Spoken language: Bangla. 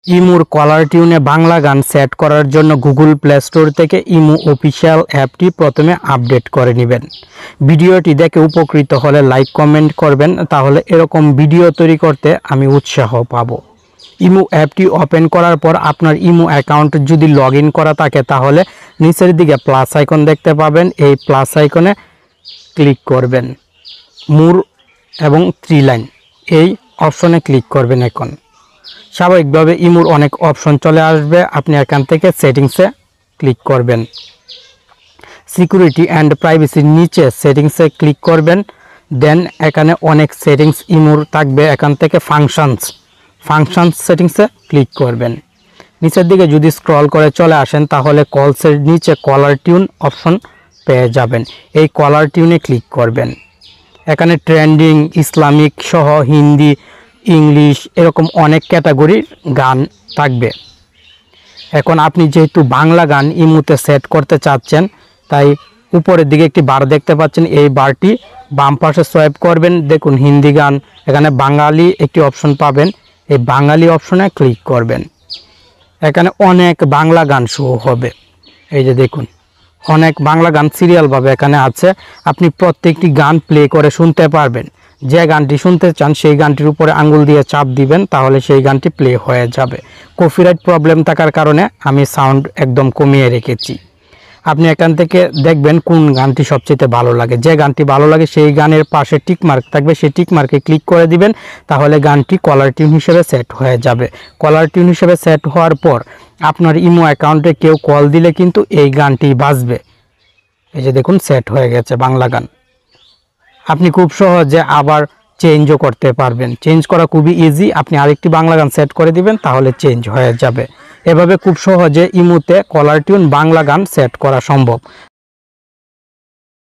ইমুর কলার টিউনে বাংলা গান সেট করার জন্য গুগল প্লে স্টোর থেকে ইমু অফিসিয়াল অ্যাপটি প্রথমে আপডেট করে নেবেন। ভিডিওটি দেখে উপকৃত হলে লাইক কমেন্ট করবেন, তাহলে এরকম ভিডিও তৈরি করতে আমি উৎসাহ পাবো। ইমু অ্যাপটি ওপেন করার পর আপনার ইমু অ্যাকাউন্ট যদি লগ ইন করা থাকে তাহলে নিচের দিকে প্লাস আইকন দেখতে পাবেন। এই প্লাস আইকনে ক্লিক করবেন, মোর এবং 3 লাইন এই অপশনে ক্লিক করবেন। এখন স্বাভাবিকভাবে ইমুর অনেক অপশন চলে আসবে। আপনি এখান থেকে সেটিংসে ক্লিক করবেন, সিকিউরিটি অ্যান্ড প্রাইভেসির নিচে সেটিংসে ক্লিক করবেন। দেন এখানে অনেক সেটিংস ইমুর থাকবে, এখান থেকে ফাংশনস সেটিংসে ক্লিক করবেন। নিচের দিকে যদি স্ক্রল করে চলে আসেন তাহলে কলসের নিচে কলার টিউন অপশন পেয়ে যাবেন। এই কলার টিউনে ক্লিক করবেন। এখানে ট্রেন্ডিং, ইসলামিক সহ হিন্দি, ইংলিশ এরকম অনেক ক্যাটাগরির গান থাকবে। এখন আপনি যেহেতু বাংলা গান ইমুতে সেট করতে চাচ্ছেন, তাই উপরের দিকে একটি বার দেখতে পাচ্ছেন, এই বারটি বাম পাশে সোয়াইপ করবেন। দেখুন হিন্দি গান, এখানে বাঙালি একটি অপশন পাবেন, এই বাঙালি অপশনে ক্লিক করবেন। এখানে অনেক বাংলা গান শো হবে। এই যে দেখুন অনেক বাংলা গান সিরিয়ালভাবে এখানে আছে। আপনি প্রত্যেকটি গান প্লে করে শুনতে পারবেন। যে গানটি শুনতে চান সেই গানটির উপরে আঙ্গুল দিয়ে চাপ দিবেন, তাহলে সেই গানটি প্লে হয়ে যাবে। কপিরাইট প্রবলেম থাকার কারণে আমি সাউন্ড একদম কমিয়ে রেখেছি। আপনি এখান থেকে দেখবেন কোন গানটি সবচেয়ে ভালো লাগে। যে গানটি ভালো লাগে সেই গানের পাশে টিক মার্ক থাকবে, সেই টিক মার্কে ক্লিক করে দিবেন, তাহলে গানটি কলার টিউন হিসেবে সেট হয়ে যাবে। কলার টিউন হিসেবে সেট হওয়ার পর আপনার ইমো অ্যাকাউন্টে কেউ কল দিলে কিন্তু এই গানটি বাজবে। এই যে দেখুন সেট হয়ে গেছে বাংলা গান। আপনি খুব সহজে আবার চেঞ্জও করতে পারবেন। চেঞ্জ করা খুবই ইজি। আপনি আরেকটি বাংলা গান সেট করে দিবেন, তাহলে চেঞ্জ হয়ে যাবে। এভাবে খুব সহজে ইমোতে কলার টিউন বাংলা গান সেট করা সম্ভব।